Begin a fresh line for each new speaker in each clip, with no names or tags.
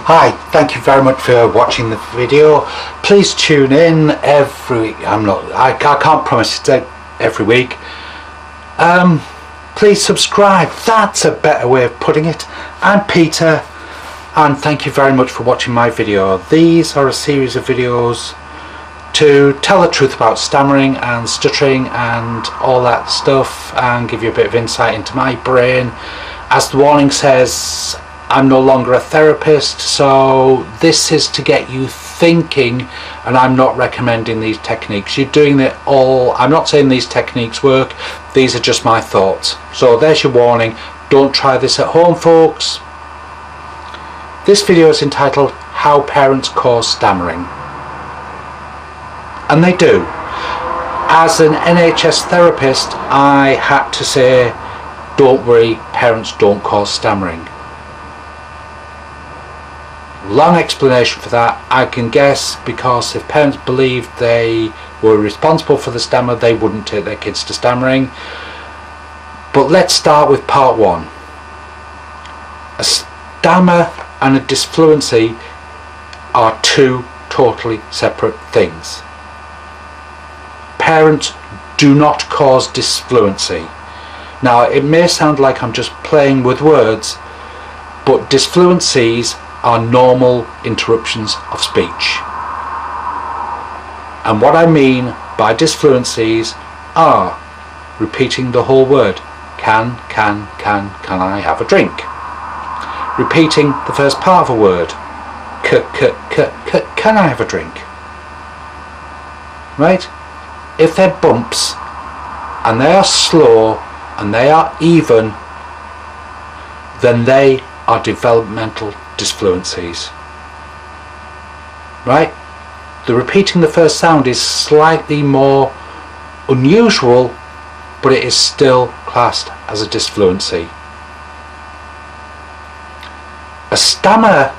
Hi, thank you very much for watching the video. Please tune in every week. I can't promise it's every week. Please subscribe. That's a better way of putting it. I'm Peter, and thank you very much for watching my video. These are a series of videos to tell the truth about stammering and stuttering and all that stuff, and give you a bit of insight into my brain. As the warning says, I'm no longer a therapist, so this is to get you thinking, and I'm not recommending these techniques. You're doing it all. I'm not saying these techniques work. These are just my thoughts. So there's your warning. Don't try this at home, folks. This video is entitled How Parents Cause Stammering. And they do. As an NHS therapist, I had to say, don't worry, parents don't cause stammering. Long explanation for that. I can guess, because if parents believed they were responsible for the stammer, they wouldn't take their kids to stammering. But let's start with part one. A stammer and a disfluency are two totally separate things. Parents do not cause disfluency. Now, it may sound like I'm just playing with words, but disfluencies are normal interruptions of speech. And what I mean by disfluencies are repeating the whole word. Can I have a drink? Repeating the first part of a word. Can I have a drink? Right? If they're bumps and they are slow and they are even, then they are developmental disfluencies. Right? The repeating the first sound is slightly more unusual, but it is still classed as a disfluency. A stammer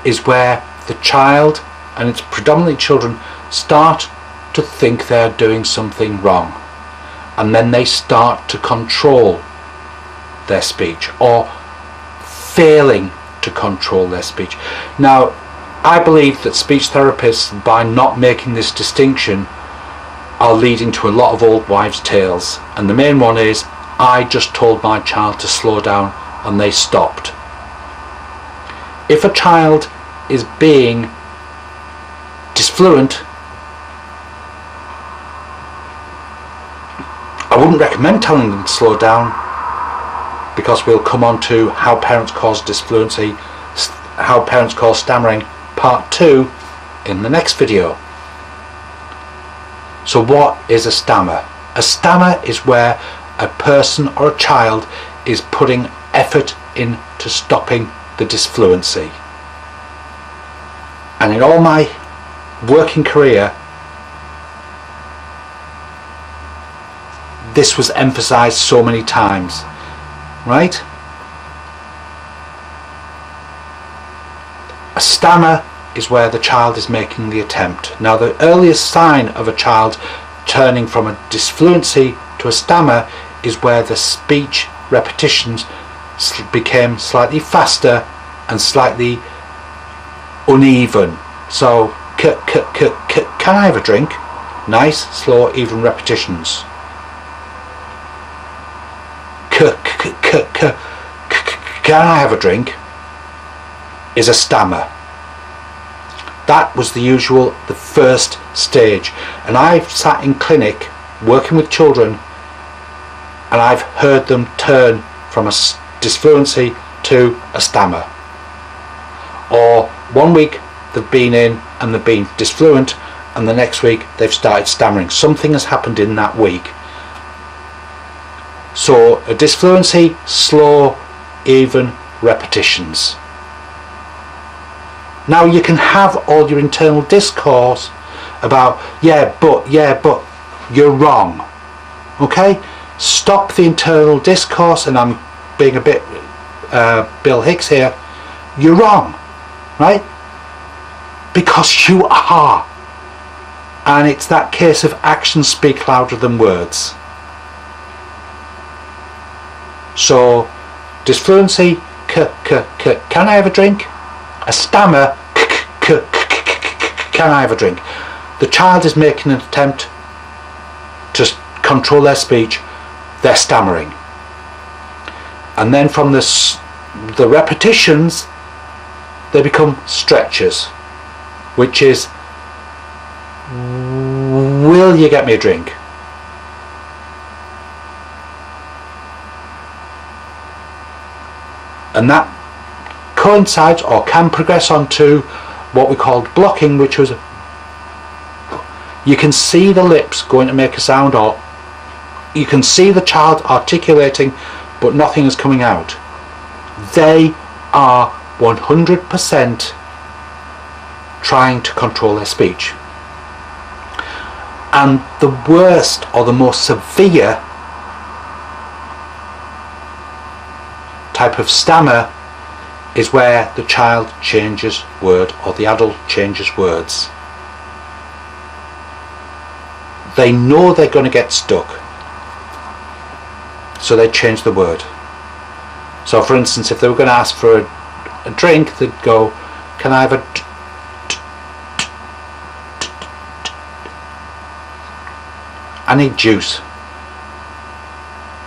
is where the child, and it's predominantly children, start to think they're doing something wrong, and then they start to control their speech, or failing to control their speech. Now, I believe that speech therapists, by not making this distinction, are leading to a lot of old wives' tales, and the main one is, I just told my child to slow down and they stopped. If a child is being disfluent, I wouldn't recommend telling them to slow down, because we'll come on to how parents cause disfluency, how parents cause stammering, part 2, in the next video. So what is a stammer? A stammer is where a person or a child is putting effort into stopping the disfluency. And in all my working career, this was emphasized so many times. Right? A stammer is where the child is making the attempt. Now, the earliest sign of a child turning from a disfluency to a stammer is where the speech repetitions became slightly faster and slightly uneven. So, can I have a drink? Nice, slow, even repetitions. Can I have a drink? Is a stammer. That was the first stage. And I've sat in clinic working with children, and I've heard them turn from a disfluency to a stammer. Or one week they've been in and they've been disfluent, and the next week they've started stammering. Something has happened in that week. So a disfluency, slow, even repetitions. Now, you can have all your internal discourse about yeah but you're wrong. Okay? Stop the internal discourse, and I'm being a bit Bill Hicks here. You're wrong, right? Because you are. And it's that case of actions speak louder than words. So, disfluency, can I have a drink? A stammer, can I have a drink? The child is making an attempt to control their speech, they're stammering. And then from the repetitions, they become stretches, which is, will you get me a drink? And that coincides or can progress onto what we called blocking, which was, you can see the lips going to make a sound, or you can see the child articulating, but nothing is coming out. They are 100% trying to control their speech. And the worst or the most severe type of stammer is where the child changes word, or the adult changes words. They know they're going to get stuck, so they change the word. So for instance, if they were going to ask for a drink, they'd go, can I have a I need juice.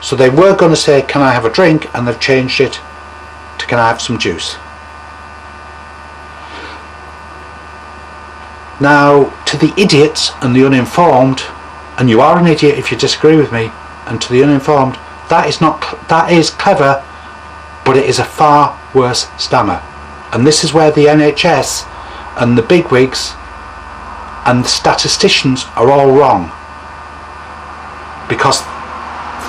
So they were going to say, can I have a drink, and they've changed it to, can I have some juice? Now, to the idiots and the uninformed, and you are an idiot if you disagree with me, and to the uninformed, that is clever, but it is a far worse stammer. And this is where the NHS and the bigwigs and the statisticians are all wrong. Because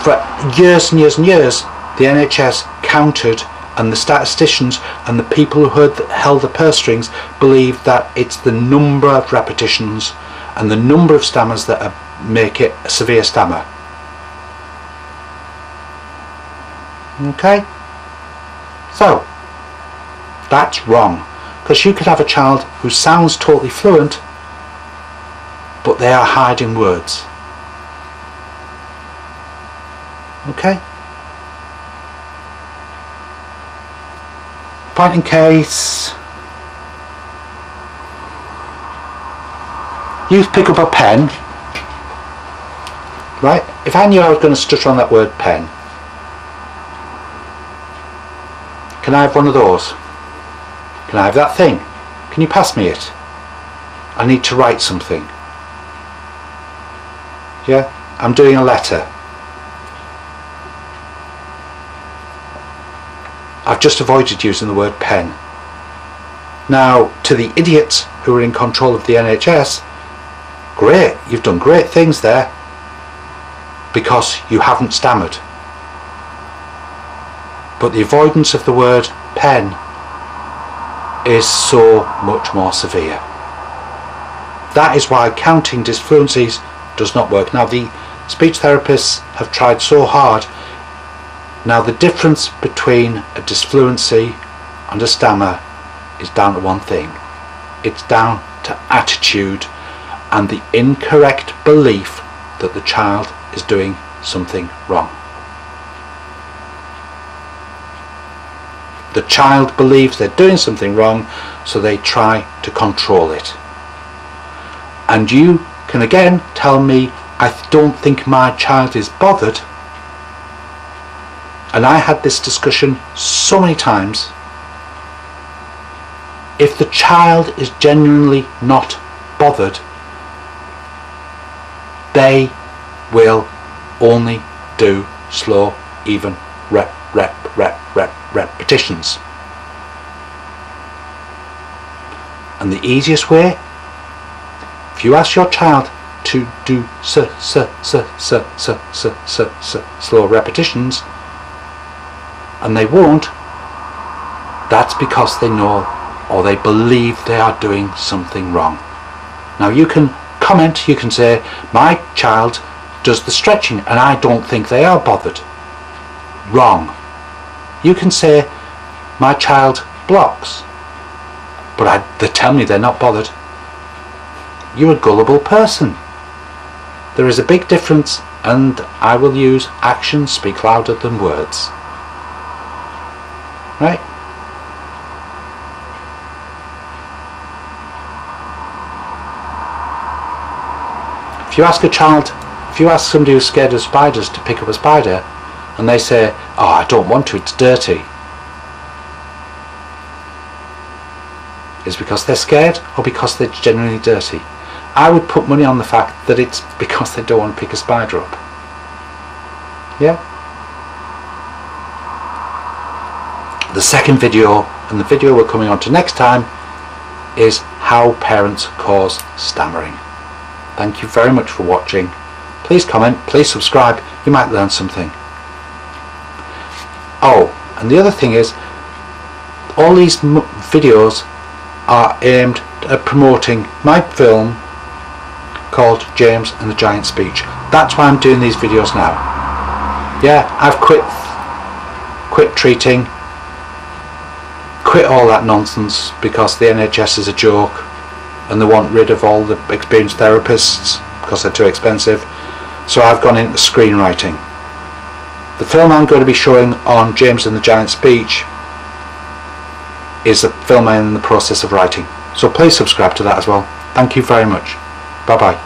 for years and years and years, the NHS counted, and the statisticians and the people who held the purse strings believe that it's the number of repetitions and the number of stammers that make it a severe stammer. Okay? So, that's wrong. Because you could have a child who sounds totally fluent, but they are hiding words. Okay? Point in case, you pick up a pen, right? If I knew I was going to stutter on that word pen, can I have one of those? Can I have that thing? Can you pass me it? I need to write something. Yeah? I'm doing a letter. I've just avoided using the word pen. Now, to the idiots who are in control of the NHS, great, you've done great things there, because you haven't stammered. But the avoidance of the word pen is so much more severe. That is why counting disfluencies does not work. Now, the speech therapists have tried so hard. Now, the difference between a disfluency and a stammer is down to one thing. It's down to attitude and the incorrect belief that the child is doing something wrong. The child believes they're doing something wrong, so they try to control it. And you can again tell me, I don't think my child is bothered. And I had this discussion so many times. If the child is genuinely not bothered, they will only do slow, even repetitions. And the easiest way, if you ask your child to do slow repetitions, and they won't, that's because they know or they believe they are doing something wrong. Now, you can comment, you can say, my child does the stretching and I don't think they are bothered. Wrong. You can say, my child blocks, but they tell me they're not bothered. You're a gullible person. There is a big difference, and I will use actions speak louder than words. Right? If you ask somebody who's scared of spiders to pick up a spider and they say, oh, I don't want to, it's dirty, is it because they're scared or because they're genuinely dirty? I would put money on the fact that it's because they don't want to pick a spider up. Yeah? The second video, and the video we're coming on to next time, is how parents cause stammering. Thank you very much for watching. Please comment, please subscribe, you might learn something. Oh, and the other thing is, all these videos are aimed at promoting my film called James and the Giant Speech. That's why I'm doing these videos now. Yeah, I've quit treating, quit all that nonsense because the NHS is a joke and they want rid of all the experienced therapists because they're too expensive. So I've gone into screenwriting. The film I'm going to be showing on James and the Giant Speech is a film I'm in the process of writing. So please subscribe to that as well. Thank you very much. Bye bye.